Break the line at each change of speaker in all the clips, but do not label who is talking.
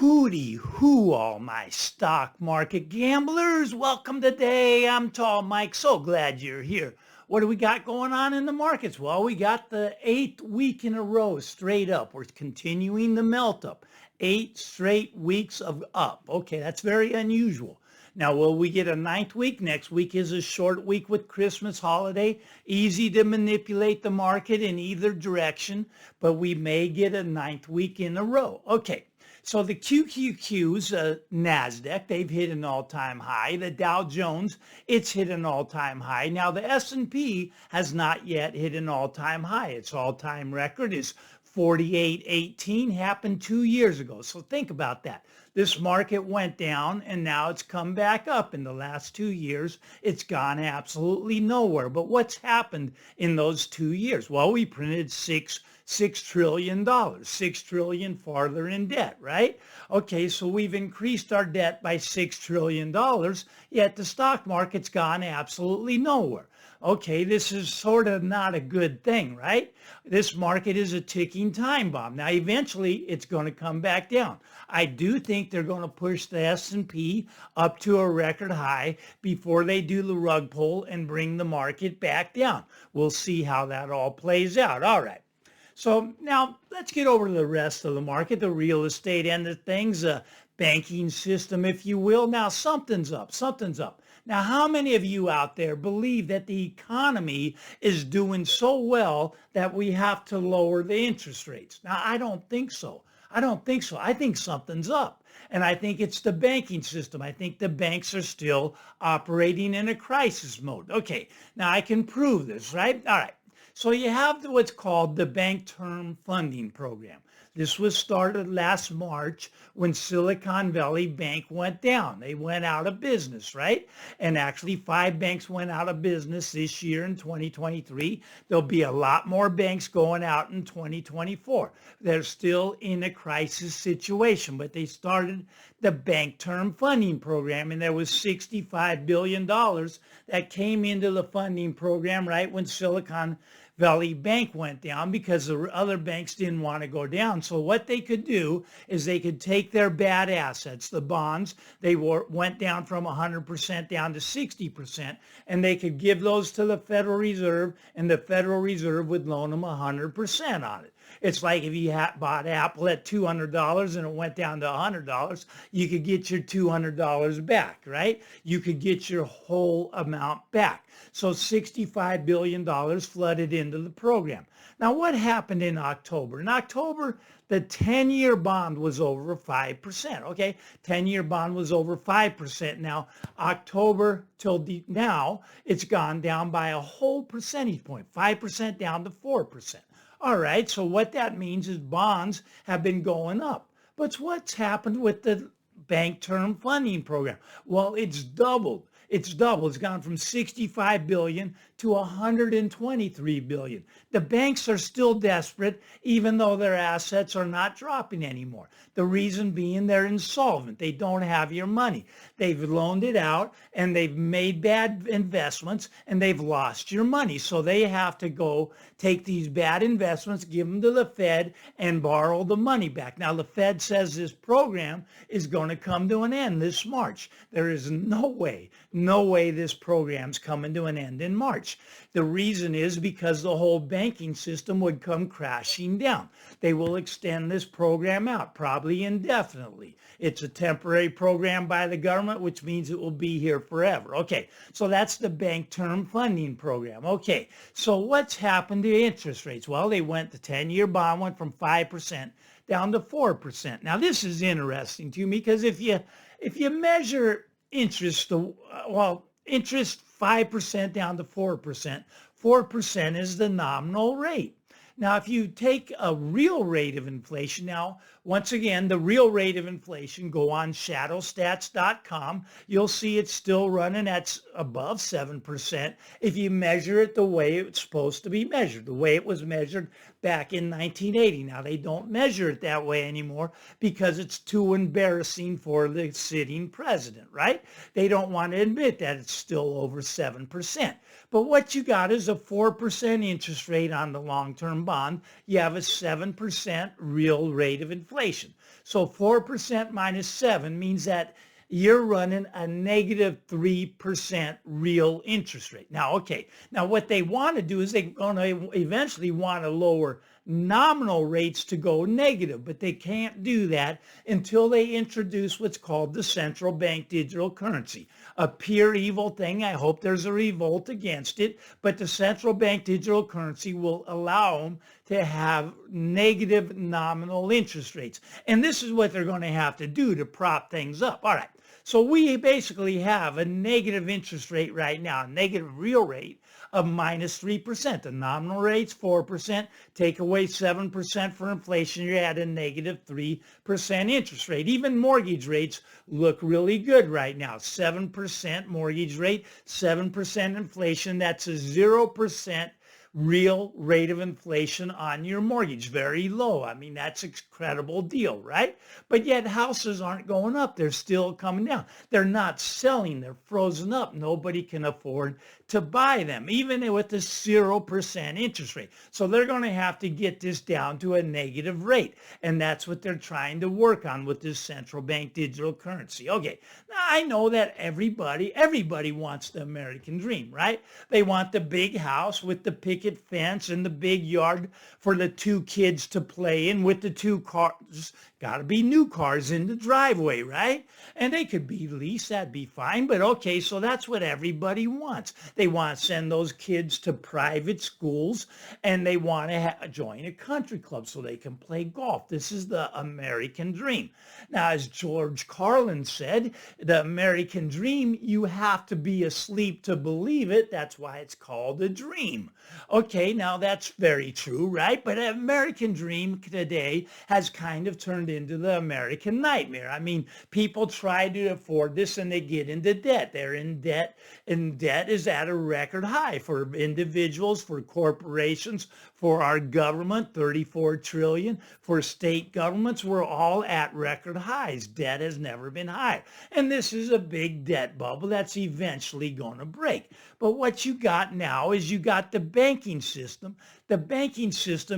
Hooty hoo, all my stock market gamblers. Welcome today. I'm Tall Mike. So glad you're here. What do we got going on in the markets? Well, we got the 8th week in a row straight up. We're continuing the melt up. 8 straight weeks of up. Okay, that's very unusual. Now, will we get a ninth week? Next week is a short week with Christmas holiday. Easy to manipulate the market in either direction, but we may get a ninth week in a row. Okay. So the QQQs, NASDAQ, they've hit an all-time high. The Dow Jones, it's hit an all-time high. Now the S&P has not yet hit an all-time high. Its all-time record is 48.18, happened 2 years ago. So think about that. This market went down and now it's come back up. In the last 2 years, it's gone absolutely nowhere. But what's happened in those 2 years? Well, we printed $6 trillion, $6 trillion farther in debt, right? Okay, so we've increased our debt by $6 trillion, yet the stock market's gone absolutely nowhere. Okay, this is sort of not a good thing, right? This market is a ticking time bomb. Now, eventually, it's going to come back down. I do think they're going to push the S&P up to a record high before they do the rug pull and bring the market back down. We'll see how that all plays out. All right. So now let's get over to the rest of the market, the real estate end of things, the banking system, if you will. Now something's up, something's up. Now, how many of you out there believe that the economy is doing so well that we have to lower the interest rates? Now, I don't think so. I don't think so. I think something's up. And I think it's the banking system. I think the banks are still operating in a crisis mode. Okay, now I can prove this, right? All right. So you have what's called the Bank Term Funding Program. This was started last March when Silicon Valley Bank went down. They went out of business, right? And actually 5 banks went out of business this year in 2023. There'll be a lot more banks going out in 2024. They're still in a crisis situation, but they started the Bank Term Funding Program, and there was $65 billion that came into the funding program right when Silicon Valley Bank went down because the other banks didn't want to go down. So what they could do is they could take their bad assets, the bonds, went down from 100% down to 60%, and they could give those to the Federal Reserve, and the Federal Reserve would loan them 100% on it. It's like if you bought Apple at $200 and it went down to $100, you could get your $200 back, right? You could get your whole amount back. So $65 billion flooded into the program. Now, what happened in October? In October, the 10-year bond was over 5%, okay? 10-year bond was over 5%. Now, October till now, it's gone down by a whole percentage point, 5% down to 4%. All right, so what that means is bonds have been going up. But what's happened with the Bank Term Funding Program? Well, it's doubled. It's doubled. It's gone from 65 billion to 123 billion. The banks are still desperate, even though their assets are not dropping anymore. The reason being they're insolvent. They don't have your money. They've loaned it out and they've made bad investments and they've lost your money. So they have to go take these bad investments, give them to the Fed and borrow the money back. Now, the Fed says this program is going to come to an end this March. There is no way this program's coming to an end in March. The reason is because the whole banking system would come crashing down. They will extend this program out, probably indefinitely. It's a temporary program by the government, which means it will be here forever. Okay, so that's the Bank Term Funding Program. Okay, so what's happened to interest rates? Well, the 10-year bond went from 5% down to 4%. Now, this is interesting to me because if you measure interest, interest 5% down to 4%, 4% is the nominal rate. Now, if you take a real rate of inflation, now, once again, the real rate of inflation, go on shadowstats.com. You'll see it's still running at above 7% if you measure it the way it's supposed to be measured, the way it was measured back in 1980. Now, they don't measure it that way anymore because it's too embarrassing for the sitting president, right? They don't want to admit that it's still over 7%. But what you got is a 4% interest rate on the long-term bond. You have a 7% real rate of inflation. So 4% minus 7 means that you're running a negative 3% real interest rate. Now, okay, now what they want to do is they're going to eventually want to lower nominal rates to go negative, but they can't do that until they introduce what's called the central bank digital currency. A pure evil thing. I hope there's a revolt against it, but the central bank digital currency will allow them to have negative nominal interest rates. And this is what they're going to have to do to prop things up. All right. So we basically have a negative interest rate right now, a negative real rate of minus 3%. The nominal rate's 4%. Take away 7% for inflation, you're at a negative 3% interest rate. Even mortgage rates look really good right now. 7% mortgage rate, 7% inflation. That's a 0% real rate of inflation on your mortgage. Very low. I mean, that's an incredible deal, right? But yet houses aren't going up. They're still coming down. They're not selling. They're frozen up. Nobody can afford to buy them, even with the 0% interest rate. So they're going to have to get this down to a negative rate. And that's what they're trying to work on with this central bank digital currency. Okay, now I know that everybody wants the American dream, right? They want the big house with the picket fence and the big yard for the two kids to play in with the two cars. Got to be new cars in the driveway, right? And they could be leased, that'd be fine. But okay, so that's what everybody wants. They want to send those kids to private schools, and they want to join a country club so they can play golf. This is the American dream. Now, as George Carlin said, the American dream, you have to be asleep to believe it. That's why it's called a dream. Okay, now that's very true, right? But an American dream today has kind of turned into the American nightmare. I mean, people try to afford this and they get into debt. They're in debt, and debt is at a record high for individuals, for corporations, for our government, 34 trillion. For state governments, we're all at record highs. Debt has never been higher. And this is a big debt bubble that's eventually going to break. But what you got now is you got the banking system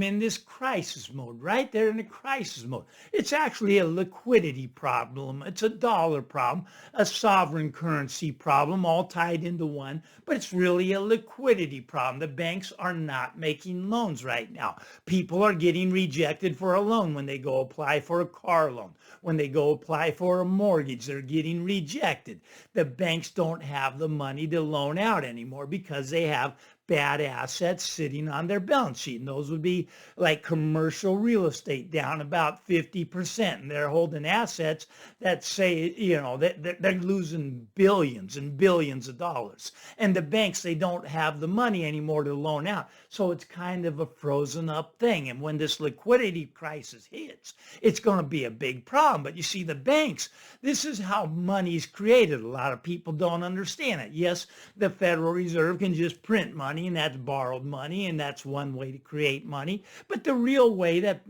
in this crisis mode, right? They're in a crisis mode. It's actually a liquidity problem. It's a dollar problem, a sovereign currency problem, all tied into one, but it's really a liquidity problem. The banks are not making loans right now. People are getting rejected for a loan when they go apply for a car loan. When they go apply for a mortgage, they're getting rejected. The banks don't have the money to loan out anymore because they have bad assets sitting on their balance sheet. And those would be like commercial real estate, down about 50%. And they're holding assets that say, that they're losing billions and billions of dollars. And the banks, they don't have the money anymore to loan out. So it's kind of a frozen up thing. And when this liquidity crisis hits, it's going to be a big problem. But you see, the banks, this is how money's created. A lot of people don't understand it. Yes, the Federal Reserve can just print money, and that's borrowed money, and that's one way to create money. But the real way that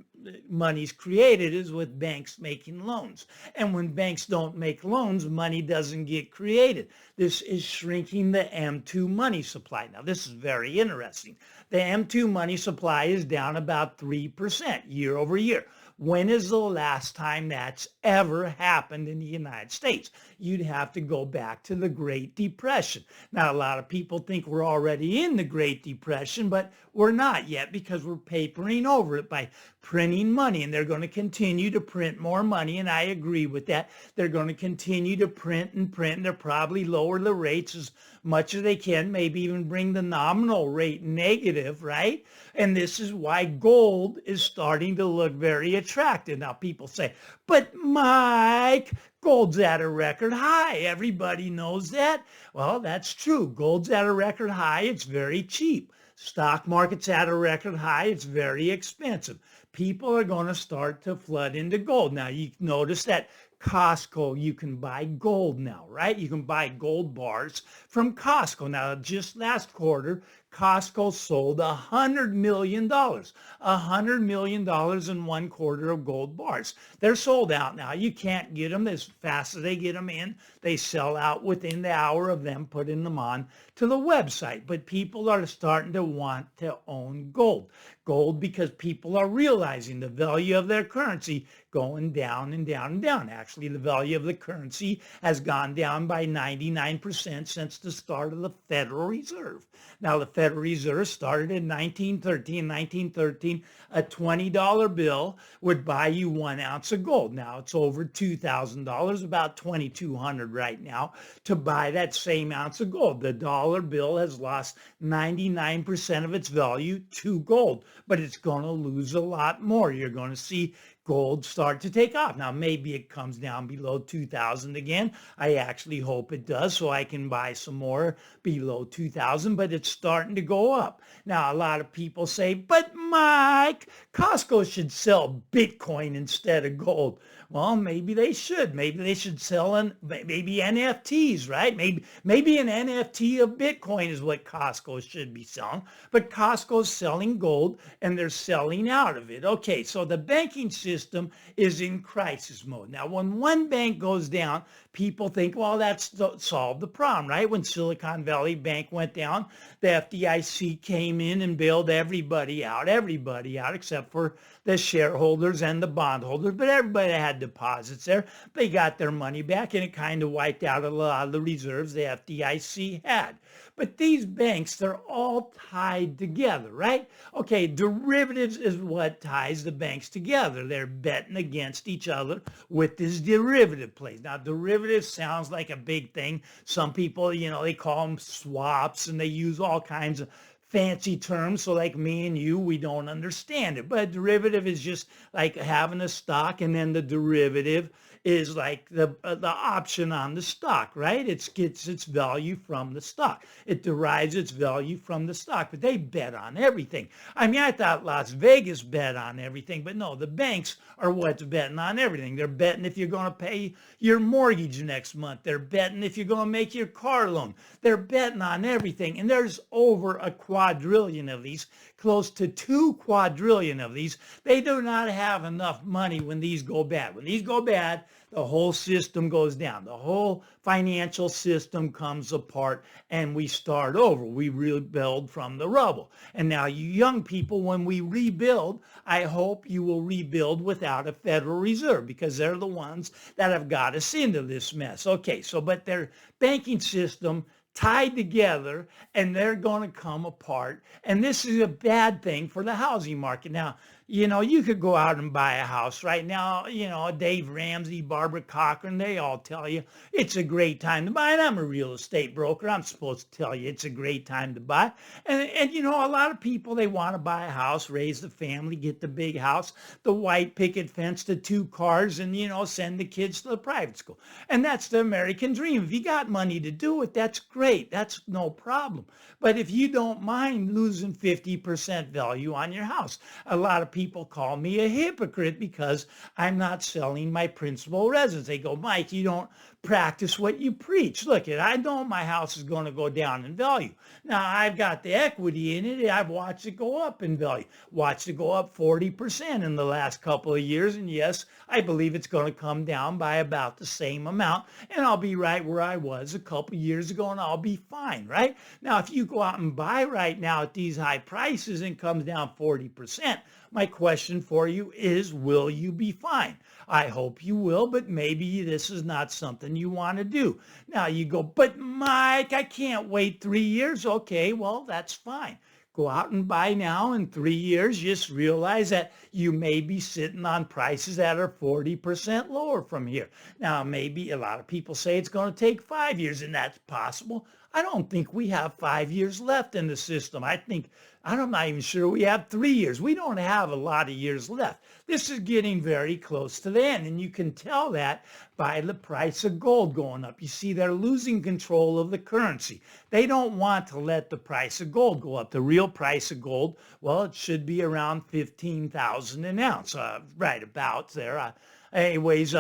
money's created is with banks making loans. And when banks don't make loans, money doesn't get created. This is shrinking the M2 money supply. Now, this is very interesting. The M2 money supply is down about 3% year over year. When is the last time that's ever happened in the United States? You'd have to go back to the Great Depression. Now, a lot of people think we're already in the Great Depression, but we're not yet because we're papering over it by printing money, and they're going to continue to print more money, and I agree with that. They're going to continue to print and print, and they'll probably lower the rates as much as they can, maybe even bring the nominal rate negative, right? And this is why gold is starting to look very attractive. Now, people say, but Mike, gold's at a record high. Everybody knows that. Well, that's true. Gold's at a record high. It's very cheap. Stock market's at a record high. It's very expensive. People are going to start to flood into gold. Now, you notice that Costco, you can buy gold now, right? You can buy gold bars from Costco. Now, just last quarter, Costco sold $100 million. $100 million in one quarter of gold bars. They're sold out now. You can't get them as fast as they get them in. They sell out within the hour of them putting them on to the website. But people are starting to want to own gold. Gold because people are realizing the value of their currency going down and down and down. Actually, the value of the currency has gone down by 99% since the start of the Federal Reserve. Now, the Federal Reserve started in 1913. 1913, a $20 bill would buy you 1 ounce of gold. Now, it's over $2,000, about 2,200 right now, to buy that same ounce of gold. The dollar bill has lost 99% of its value to gold, but it's going to lose a lot more. You're going to see gold start to take off. Now, maybe it comes down below 2,000 again. I actually hope it does so I can buy some more below 2,000, but it's starting to go up. Now, a lot of people say, but Mike, Costco should sell Bitcoin instead of gold. Well, maybe they should. Maybe they should sell maybe NFTs, right? Maybe an NFT of Bitcoin is what Costco should be selling. But Costco's selling gold and they're selling out of it. Okay, so the banking system is in crisis mode. Now, when one bank goes down, people think, well, that's solved the problem, right? When Silicon Valley Bank went down, the FDIC came in and bailed everybody out except for the shareholders and the bondholders, but everybody had deposits there. They got their money back and it kind of wiped out a lot of the reserves the FDIC had. But these banks, they're all tied together, right? Okay, derivatives is what ties the banks together. They're betting against each other with this derivative plays. Now, derivative sounds like a big thing. Some people, they call them swaps and they use all kinds of fancy terms. So like me and you, we don't understand it. But a derivative is just like having a stock and then the derivative is like the option on the stock, right? It gets its value from the stock. It derives its value from the stock, but they bet on everything. I mean, I thought Las Vegas bet on everything, but no, the banks are what's betting on everything. They're betting if you're going to pay your mortgage next month. They're betting if you're going to make your car loan. They're betting on everything. And there's over a quadrillion of these, close to 2 quadrillion of these. They do not have enough money when these go bad. When these go bad, the whole system goes down. The whole financial system comes apart and we start over. We rebuild from the rubble. And now you young people, when we rebuild, I hope you will rebuild without a Federal Reserve because they're the ones that have got us into this mess. Okay, so but their banking system tied together and they're going to come apart. And this is a bad thing for the housing market. Now, you could go out and buy a house right now. Dave Ramsey, Barbara Cochran, they all tell you it's a great time to buy. And I'm a real estate broker. I'm supposed to tell you it's a great time to buy. And a lot of people, they want to buy a house, raise the family, get the big house, the white picket fence, the 2 cars, and, send the kids to the private school. And that's the American dream. If you got money to do it, that's great. That's no problem. But if you don't mind losing 50% value on your house, a lot of people call me a hypocrite because I'm not selling my principal residence. They go, Mike, you don't practice what you preach. Look, I know my house is going to go down in value. Now, I've got the equity in it. I've watched it go up in value. Watched it go up 40% in the last couple of years. And yes, I believe it's going to come down by about the same amount. And I'll be right where I was a couple of years ago and I'll be fine, right? Now, if you go out and buy right now at these high prices and comes down 40%, my question for you is, will you be fine? I hope you will, but maybe this is not something you want to do. Now you go, but Mike, I can't wait 3 years. Okay, well, that's fine. Go out and buy now. In 3 years, just realize that you may be sitting on prices that are 40% lower from here. Now, maybe a lot of people say it's going to take 5 years, and that's possible. I don't think we have 5 years left in the system. I'm not even sure we have 3 years. We don't have a lot of years left. This is getting very close to the end, and you can tell that by the price of gold going up. You see, they're losing control of the currency. They don't want to let the price of gold go up. The real price of gold, well, it should be around 15,000 an ounce, right about there. Anyways,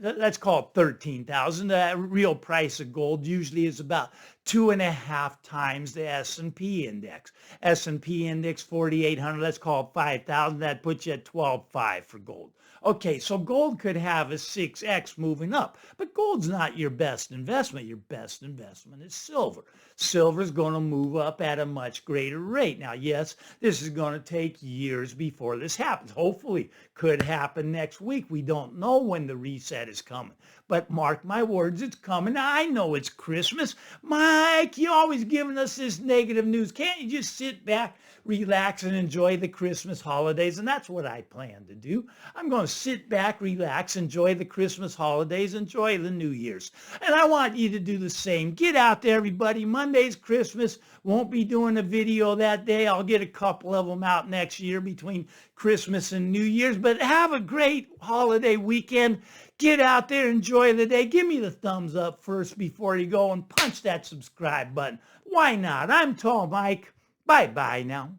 let's call it 13,000. The real price of gold usually is about 2.5 times the S&P index. S&P index 4,800. Let's call it 5,000. That puts you at 12.5 for gold. Okay, so gold could have a 6x moving up, but gold's not your best investment. Your best investment is silver. Silver's going to move up at a much greater rate. Now, yes, this is going to take years before this happens. Hopefully, could happen next week. We don't know when the reset is coming, but mark my words, it's coming. I know it's Christmas. Mike, you always giving us this negative news. Can't you just sit back, relax, and enjoy the Christmas holidays? And that's what I plan to do. I'm going to sit back, relax, enjoy the Christmas holidays, enjoy the New Year's. And I want you to do the same. Get out there, everybody. Monday's Christmas. Won't be doing a video that day. I'll get a couple of them out next year between Christmas and New Year's. But have a great holiday weekend. Get out there, enjoy the day. Give me the thumbs up first before you go and punch that subscribe button. Why not? I'm Tall Mike. Bye-bye now.